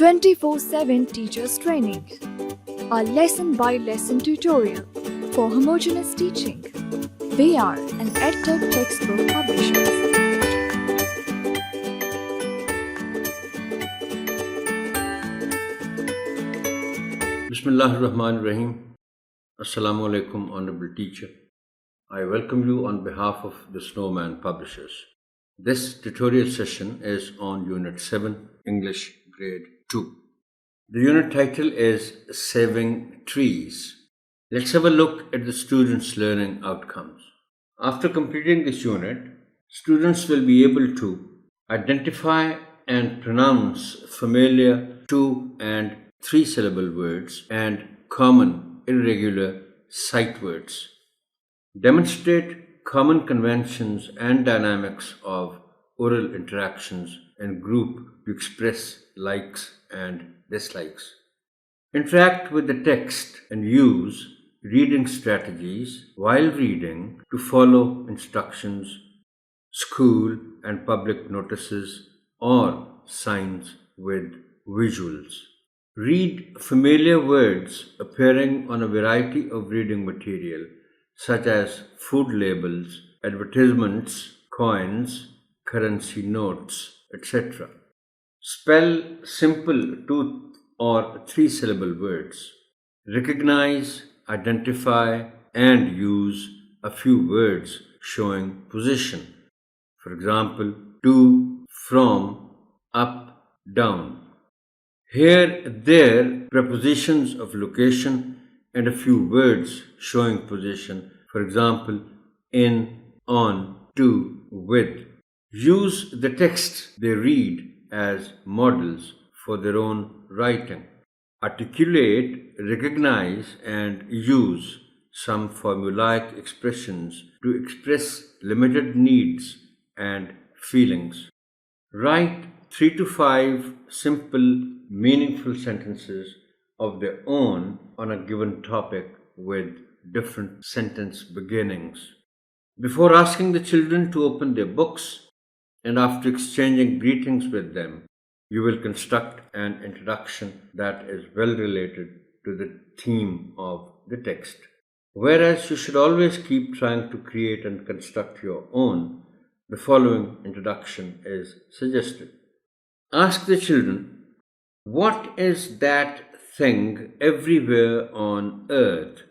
24/7 teachers training. A lesson by lesson tutorial for homogeneous teaching. We are an EdTech textbook publishers. Bismillahirrahmanirrahim. Assalamu alaikum, honorable teacher. I welcome you on behalf of the SNOWMAN Publishers. This tutorial session is on Unit 7, English, Grade 2. The unit title is Saving Trees. Let's have a look at the students' learning outcomes. After completing this unit, students will be able to identify and pronounce familiar 2- and 3-syllable words and common irregular sight words. Demonstrate common conventions and dynamics of oral interactions and group to express likes and dislikes. Interact with the text and use reading strategies while reading to follow instructions, school and public notices or signs with visuals. Read familiar words appearing on a variety of reading material such as food labels, advertisements, coins, currency notes, etc. Spell simple 2- or 3-syllable words. Recognize, identify, and use a few words showing position. For example, to, from, up, down. Here, there, prepositions of location and a few words showing position. For example, in, on, to, with. Use the text they read as models for their own writing. Articulate, recognize, and use some formulaic expressions to express limited needs and feelings. Write 3 to 5 simple, meaningful sentences of their own on a given topic with different sentence beginnings. Before asking the children to open their books and after exchanging greetings with them, you will construct an introduction that is well related to the theme of the text. Whereas you should always keep trying to create and construct your own, the following introduction is suggested. Ask the children, what is that thing everywhere on earth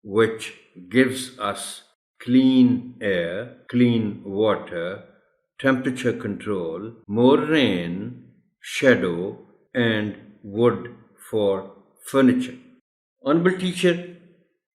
which gives us clean air, clean water, temperature control, more rain, shadow, and wood for furniture? Honorable teacher,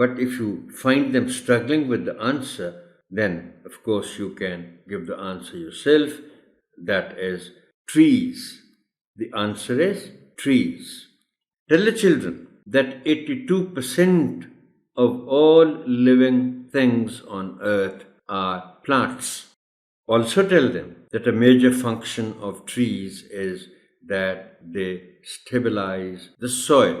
but if you find them struggling with the answer, then of course you can give the answer yourself. That is trees. The answer is trees. Tell the children that 82% of all living things on earth are plants. Also tell them that a major function of trees is that they stabilize the soil.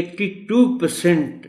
82%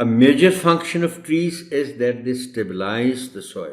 a major function of trees is that they stabilize the soil.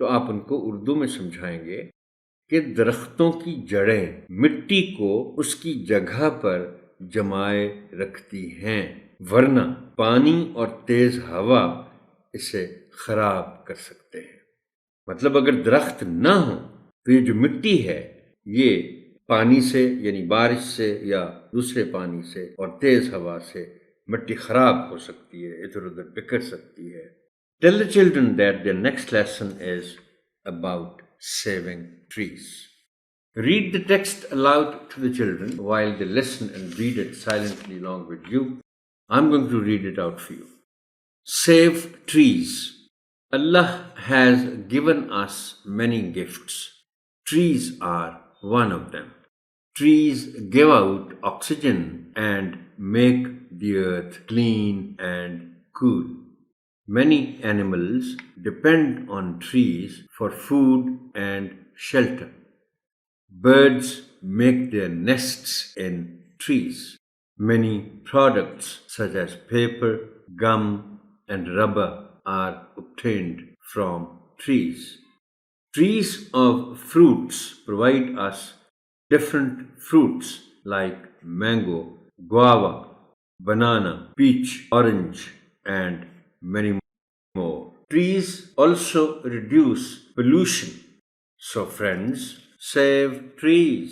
تو آپ ان کو اردو میں سمجھائیں گے کہ درختوں کی جڑیں مٹی کو اس کی جگہ پر جمائے رکھتی ہیں، ورنہ پانی اور تیز ہوا اسے خراب کر سکتے ہیں۔ مطلب اگر درخت نہ ہو تو یہ جو مٹی ہے یہ پانی سے یعنی بارش سے یا دوسرے پانی سے اور تیز ہوا سے مٹی خراب ہو سکتی ہے، ادھر ادھر بکھر سکتی ہے۔ Tell the children that their next lesson is about saving trees. Read the text aloud to the children while they listen and read it silently along with you. I'm going to read it out for you. Save trees. Allah has given us many gifts. Trees are one of them. Trees give out oxygen and make the earth clean and cool. Many animals depend on trees for food and shelter. Birds make their nests in trees. Many products such as paper, gum, and rubber are obtained from trees. Trees of fruits provide us different fruits like mango, guava, banana, peach, orange, and many more. Trees also reduce pollution. So friends, save trees.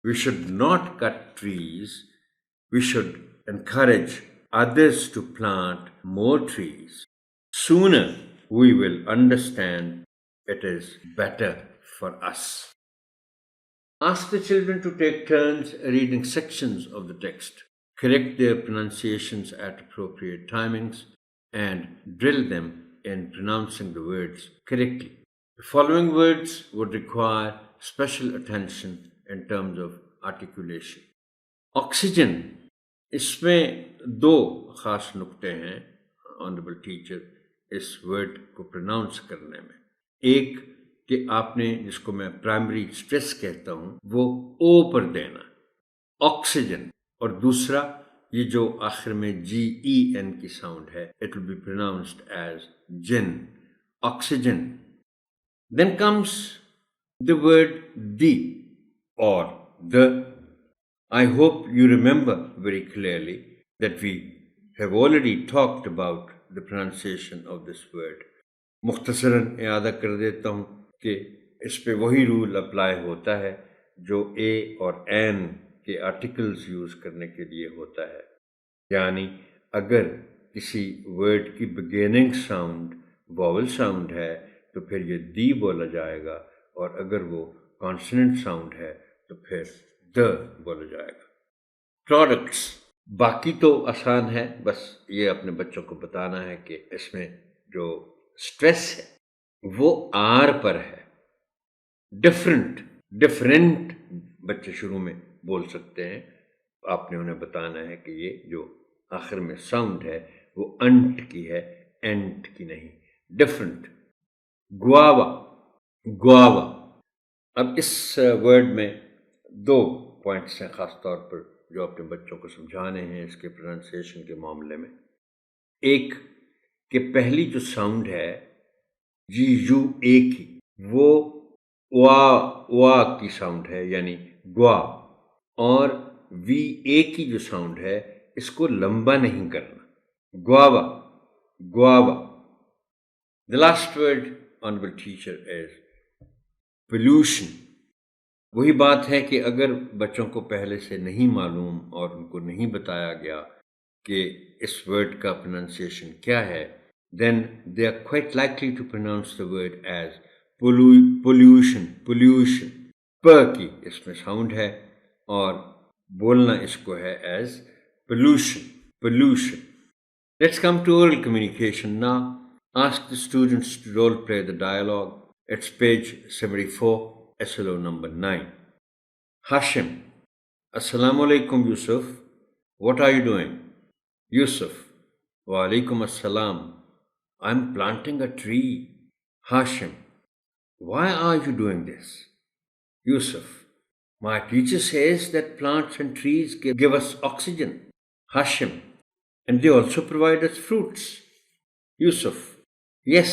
We should not cut trees. We should encourage others to plant more trees. Sooner we will understand it is better for us. Ask the children to take turns reading sections of the text. Correct their pronunciations at appropriate timings and drill them in pronouncing the words correctly. The following words would require special attention in terms of articulation. Oxygen. اس میں دو خاص نقطے ہیں honourable teacher اس word کو pronouns کرنے میں۔ ایک کہ آپ نے جس کو میں پرائمری اسٹریس کہتا ہوں وہ او پر دینا، آکسیجن، اور دوسرا یہ جو آخر میں جی ای این کی ساؤنڈ ہے it will be pronounced as gen, oxygen. Then comes the word the or the. I hope you remember very clearly that we have already talked about the pronunciation of this word. مختصراً اعادہ کر دیتا ہوں کہ اس پہ وہی rule apply ہوتا ہے جو اے اور این کے آرٹیکلز یوز کرنے کے لیے ہوتا ہے، یعنی اگر کسی ورڈ کی بگیننگ ساؤنڈ واول ساؤنڈ ہے تو پھر یہ دی بولا جائے گا، اور اگر وہ کانسوننٹ ساؤنڈ ہے تو پھر د بولا جائے گا۔ پروڈکٹس باقی تو آسان ہے، بس یہ اپنے بچوں کو بتانا ہے کہ اس میں جو اسٹریس ہے وہ آر پر ہے۔ ڈفرینٹ بچے شروع میں بول سکتے ہیں، آپ نے انہیں بتانا ہے کہ یہ جو آخر میں ساؤنڈ ہے وہ انٹ کی ہے، اینٹ کی نہیں، ڈفرینٹ۔ گواوا۔ اب اس ورڈ میں دو پوائنٹس ہیں خاص طور پر جو اپنے بچوں کو سمجھانے ہیں اس کے پروننسیشن کے معاملے میں۔ ایک کہ پہلی جو ساؤنڈ ہے جی یو اے کی وہ وا کی ساؤنڈ ہے یعنی گوا، اور وی اے کی جو ساؤنڈ ہے اس کو لمبا نہیں کرنا، گواوا۔ The last word, honorable teacher, is pollution. وہی بات ہے کہ اگر بچوں کو پہلے سے نہیں معلوم اور ان کو نہیں بتایا گیا کہ اس ورڈ کا پروننسیشن کیا ہے، then they are quite likely to pronounce the word as pollution. پ کی اس میں ساؤنڈ ہے اور بولنا اس کو ہے as pollution. Let's come to oral communication now. Ask the students to role play the dialogue. It's page 74, SLO number 9. Hashim: Assalamu alaikum Yusuf. What are you doing? Yusuf: Wa alaikum assalam. I'm planting a tree. Hashim: Why are you doing this? Yusuf: My teacher says that plants and trees give us oxygen. Hashim: And they also provide us fruits. Yusuf: Yes,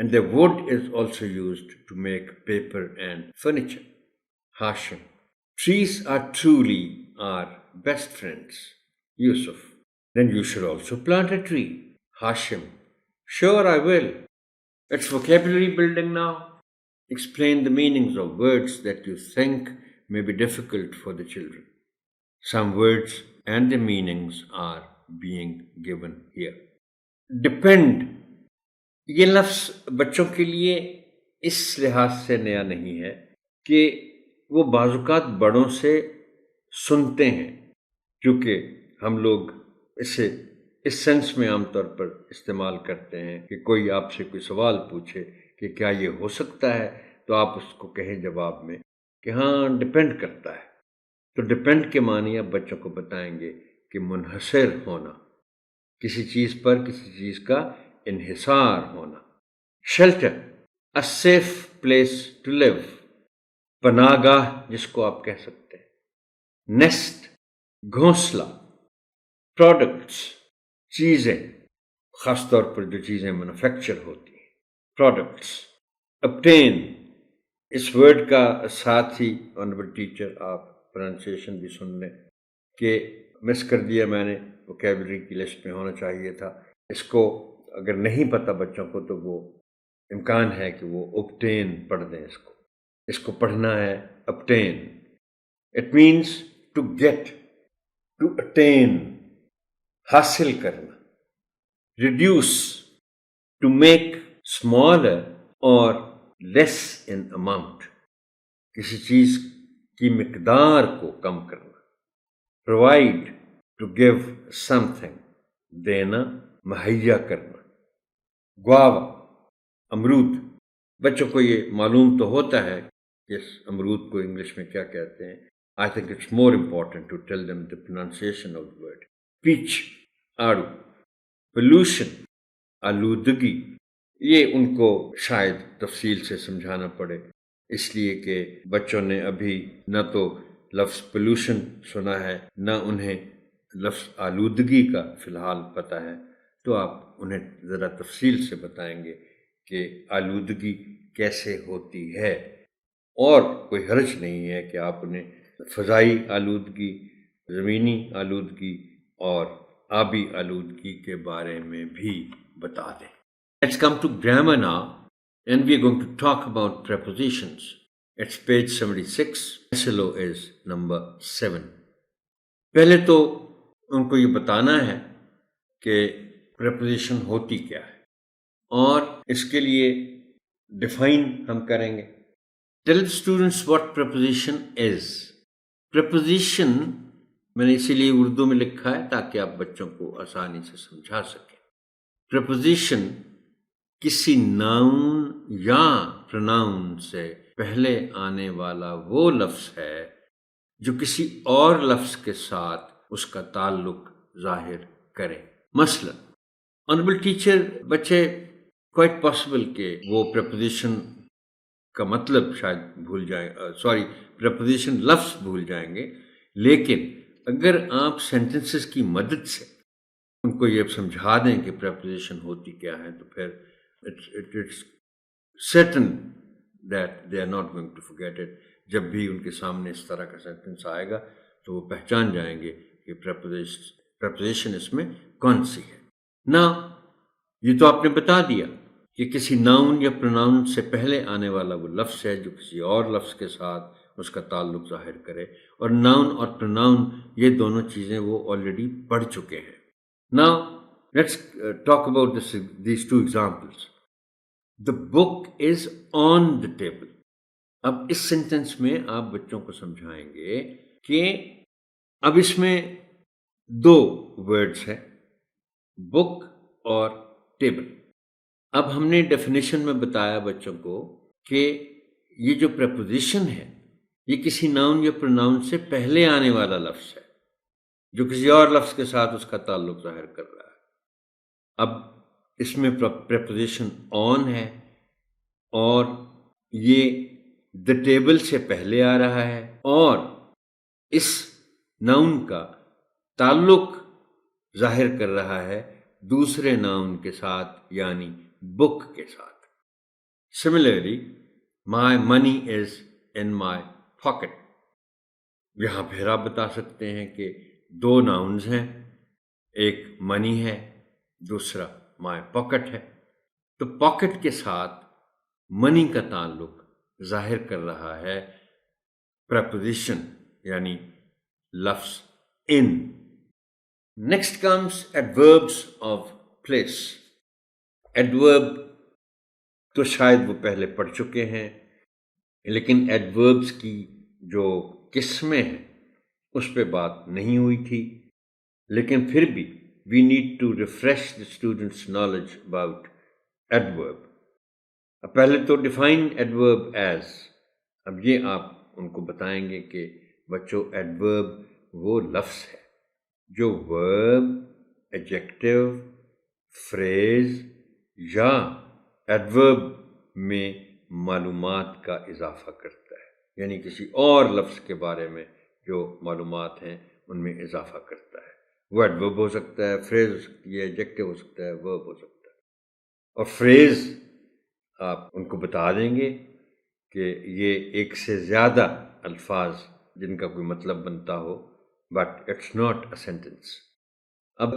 And the wood is also used to make paper and furniture. Hashim. Trees are truly our best friends. Yusuf. Then you should also plant a tree. Hashim. Sure, I will. It's vocabulary building now. Explain the meanings of words that you think may be difficult for the children. Some words and the meanings are being given here. Depend. یہ لفظ بچوں کے لیے اس لحاظ سے نیا نہیں ہے کہ وہ بعض اوقات بڑوں سے سنتے ہیں، کیونکہ ہم لوگ اسے اس سینس میں عام طور پر استعمال کرتے ہیں کہ کوئی آپ سے کوئی سوال پوچھے کہ کیا یہ ہو سکتا ہے، تو آپ اس کو کہیں جواب میں کہ ہاں ڈپینڈ کرتا ہے. تو ڈپینڈ کے معنی آپ بچوں کو بتائیں گے کہ منحصر ہونا، کسی چیز پر کسی چیز کا انحصار ہونا. Shelter, a safe place to live، پناہ گاہ جس کو آپ کہہ سکتے ہیں. نیسٹ، گھونسلہ. پروڈکٹس، چیزیں، خاص طور پر جو چیزیں مینوفیکچر ہوتی ہیں، پروڈکٹس. obtain، اس ورڈ کا ساتھ ہی آنریبل ٹیچر آپ پروننسیشن بھی سن لیں کہ مس کر دیا میں نے، ووکیبلری کی لسٹ میں ہونا چاہیے تھا. اس کو اگر نہیں پتہ بچوں کو تو وہ امکان ہے کہ وہ obtain پڑھ دیں. اس کو پڑھنا ہے obtain. It means to get, to attain، حاصل کرنا. ریڈیوس، ٹو میک smaller اور لیس in amount، کسی چیز کی مقدار کو کم کرنا. پرووائڈ، ٹو گیو something، دینا، مہیا کرنا. گواوا، امرود. بچوں کو یہ معلوم تو ہوتا ہے کہ اس امرود کو انگلش میں کیا کہتے ہیں. I think it's more important to tell them the pronunciation of the word. Patch, Aru. pollution، آلودگی. یہ ان کو شاید تفصیل سے سمجھانا پڑے، اس لیے کہ بچوں نے ابھی نہ تو لفظ pollution سنا ہے، نہ انہیں لفظ آلودگی کا فی الحال پتہ ہے. تو آپ انہیں ذرا تفصیل سے بتائیں گے کہ آلودگی کیسے ہوتی ہے. اور کوئی حرج نہیں ہے کہ آپ انہیں فضائی آلودگی، زمینی آلودگی اور آبی آلودگی کے بارے میں بھی بتا دیں. Let's come to grammar now, and we are going to talk about prepositions. It's page 76. SLO is number 7. پہلے تو ان کو یہ بتانا ہے کہ preposition ہوتی کیا ہے، اور اس کے لیے ڈیفائن ہم کریں گے. Tell the students what preposition is. Preposition میں نے اسی لیے اردو میں لکھا ہے تاکہ آپ بچوں کو آسانی سے سمجھا سکیں. Preposition کسی ناؤن یا پروناؤن سے پہلے آنے والا وہ لفظ ہے جو کسی اور لفظ کے ساتھ اس کا تعلق ظاہر کرے. مثلا آنریبل ٹیچر، بچے کوائٹ پاسبل کہ وہ پریپوزیشن کا مطلب شاید بھول جائیں، پریپوزیشن لفظ بھول جائیں گے، لیکن اگر آپ سینٹنسز کی مدد سے ان کو یہ سمجھا دیں کہ پریپوزیشن ہوتی کیا ہے، تو پھر it's certain that they are not going to forget it. جب بھی ان کے سامنے اس طرح کا سینٹنس آئے گا تو وہ پہچان جائیں گے کہ پریپوزیشن اس میں کون سی ہے. نا یہ تو آپ نے بتا دیا کہ کسی ناؤن یا پروناؤن سے پہلے آنے والا وہ لفظ ہے جو کسی اور لفظ کے ساتھ اس کا تعلق ظاہر کرے، اور ناؤن اور پروناؤن یہ دونوں چیزیں وہ آلریڈی پڑھ چکے ہیں. Now let's talk about these two examples. The book is on the table. اب اس سینٹنس میں آپ بچوں کو سمجھائیں گے کہ اب اس میں دو ورڈز ہیں، بک اور ٹیبل. اب ہم نے ڈیفینیشن میں بتایا بچوں کو کہ یہ جو پریپوزیشن ہے یہ کسی ناؤن یا پروناؤن سے پہلے آنے والا لفظ ہے جو کسی اور لفظ کے ساتھ اس کا تعلق ظاہر کر رہا ہے. اب اس میں پریپوزیشن آن ہے اور یہ the ٹیبل سے پہلے آ رہا ہے، اور اس ناؤن کا تعلق ظاہر کر رہا ہے دوسرے ناؤن کے ساتھ، یعنی بک کے ساتھ. Similarly, my money is in my pocket. یہاں پھر آپ بتا سکتے ہیں کہ دو ناؤنز ہیں، ایک منی ہے، دوسرا مائی پاکٹ ہے. تو پاکٹ کے ساتھ منی کا تعلق ظاہر کر رہا ہے پریپوزیشن یعنی لفظ in. Next comes adverbs of place. Adverb تو شاید وہ پہلے پڑھ چکے ہیں، لیکن ایڈوربس کی جو قسمیں ہیں اس پہ بات نہیں ہوئی تھی، لیکن پھر بھی we need to refresh the students knowledge about adverb. پہلے تو ڈیفائن ایڈورب ایز. اب یہ آپ ان کو بتائیں گے کہ بچوں ایڈورب وہ لفظ ہے جو ورب، ایڈجیکٹو، فریز یا ایڈورب میں معلومات کا اضافہ کرتا ہے، یعنی کسی اور لفظ کے بارے میں جو معلومات ہیں ان میں اضافہ کرتا ہے. وہ ایڈورب ہو سکتا ہے، فریز ہو سکتی ہے، ایڈجیکٹو ہو سکتا ہے، ورب ہو سکتا ہے. اور فریز آپ ان کو بتا دیں گے کہ یہ ایک سے زیادہ الفاظ جن کا کوئی مطلب بنتا ہو، but it's not a sentence. اب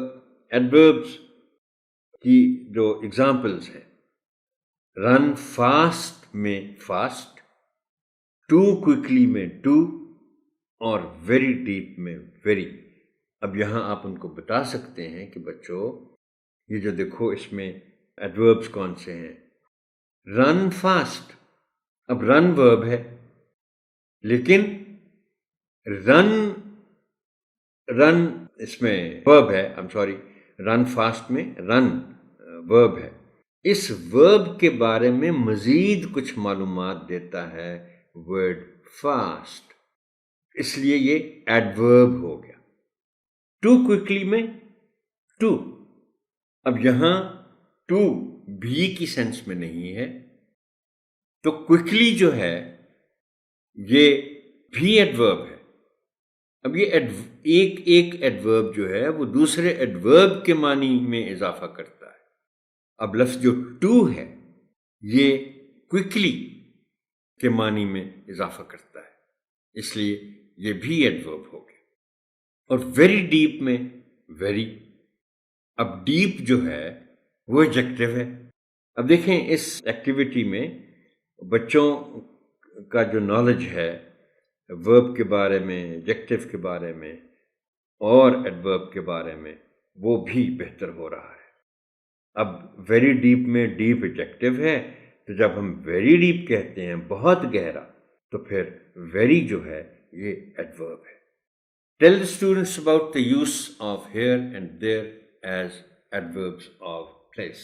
ایڈوربس کی جو ایگزامپلس ہیں، رن فاسٹ میں فاسٹ، ٹو کوئکلی میں ٹو، اور ویری ڈیپ میں ویری. اب یہاں آپ ان کو بتا سکتے ہیں کہ بچوں یہ جو دیکھو اس میں ایڈوربس کون سے ہیں. رن فاسٹ، اب رن ورب ہے، لیکن رن اس میں ورب ہے. رن فاسٹ میں رن ورب ہے. اس ورب کے بارے میں مزید کچھ معلومات دیتا ہے ورڈ فاسٹ، اس لیے یہ ایڈورب ہو گیا. ٹو کوئکلی میں ٹو، اب یہاں ٹو بھی کی سینس میں نہیں ہے، تو کوئکلی جو ہے یہ بھی ایڈورب ہے. اب یہ ایک ایڈورب جو ہے وہ دوسرے ایڈورب کے معنی میں اضافہ کرتا ہے. اب لفظ جو ٹو ہے یہ کوئکلی کے معنی میں اضافہ کرتا ہے، اس لیے یہ بھی ایڈورب ہو گیا. اور ویری ڈیپ میں ویری. اب ڈیپ جو ہے وہ ایڈجیکٹو ہے. اب دیکھیں اس ایکٹیویٹی میں بچوں کا جو نالج ہے ورب کے بارے میں، ایڈجیکٹو کے بارے میں اور ایڈورب کے بارے میں، وہ بھی بہتر ہو رہا ہے. اب ویری ڈیپ میں ڈیپ ایڈجیکٹو ہے، تو جب ہم ویری ڈیپ کہتے ہیں بہت گہرا، تو پھر ویری جو ہے یہ ایڈورب ہے. Tell the students about the use of here and there as adverbs of place.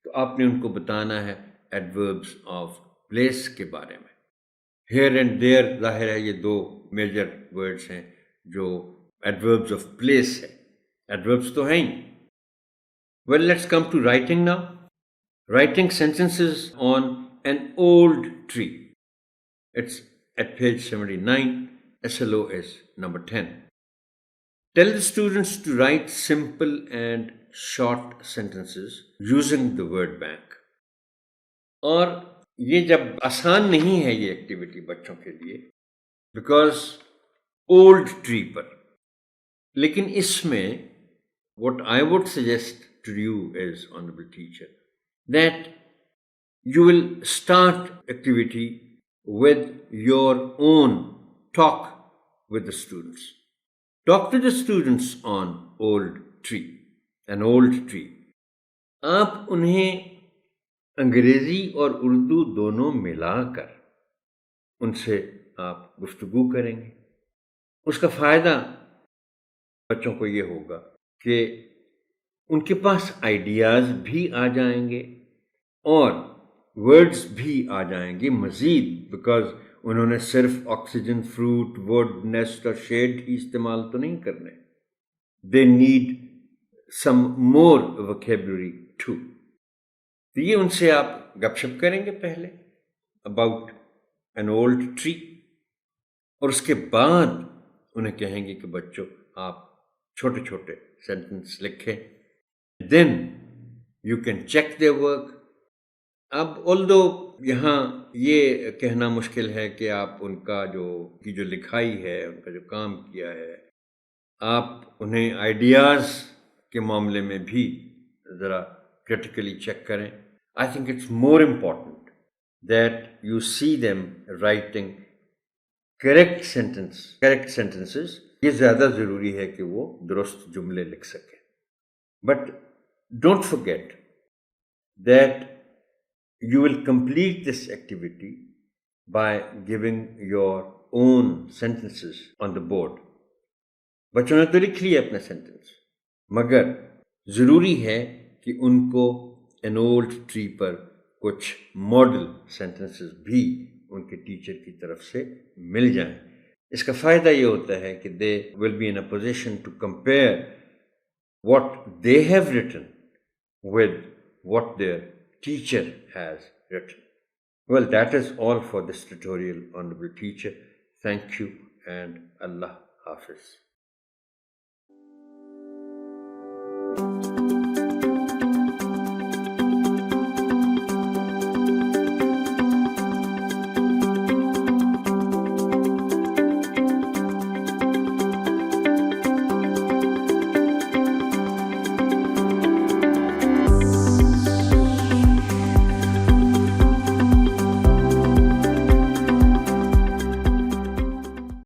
تو آپ نے ان کو بتانا ہے adverbs of place کے بارے میں. Here and there ظاہر ہے یہ دو میجر ورڈز ہیں جو adverbs of place ہے. adverbs تو ہیں ہی. Well, let's come to writing now. Writing sentences on an old tree. It's at page 79. SLO is number 10. Tell the students to write simple and short sentences using the word bank. اور یہ جب آسان نہیں ہے یہ activity بچوں کے لیے بیکاز اولڈ ٹری پر، لیکن اس میں what I would suggest to you is, honorable teacher, that you will start activity with your own talk with the students. Talk to the students on old tree, an old tree. آپ انہیں انگریزی اور اردو دونوں ملا کر ان سے آپ گفتگو کریں گے. اس کا فائدہ بچوں کو یہ ہوگا کہ ان کے پاس آئیڈیاز بھی آ جائیں گے اور ورڈز بھی آ جائیں گے مزید، بیکاز انہوں نے صرف آکسیجن، فروٹ، ووڈ، نیسٹ اور شیڈ ہی استعمال تو نہیں کرنے. They need some more vocabulary too. تو یہ ان سے آپ گپ شپ کریں گے پہلے اباؤٹ این اولڈ ٹری، اور اس کے بعد انہیں کہیں گے کہ بچوں آپ چھوٹے چھوٹے سینٹنس لکھیں. Then you can check their work. اب although یہاں یہ کہنا مشکل ہے کہ آپ ان کا جو لکھائی ہے، ان کا جو کام کیا ہے، آپ انہیں آئیڈیاز کے معاملے میں بھی ذرا کرٹیکلی چیک کریں. I think it's more important that you see them writing correct sentences. یہ زیادہ ضروری ہے کہ وہ درست جملے لکھ سکیں. But don't forget that you will complete this activity by giving your own sentences on the board. بچوں نے تو لکھ لیا اپنا سینٹنس، مگر ضروری ہے کہ ان کو an old tree پر کچھ ماڈل سینٹنسز بھی ان کے ٹیچر کی طرف سے مل جائیں. اس کا فائدہ یہ ہوتا ہے کہ they will be in a position to compare what they have written with what their teacher has written. Well, that is all for this tutorial, Honorable Teacher. Thank you and Allah Hafiz.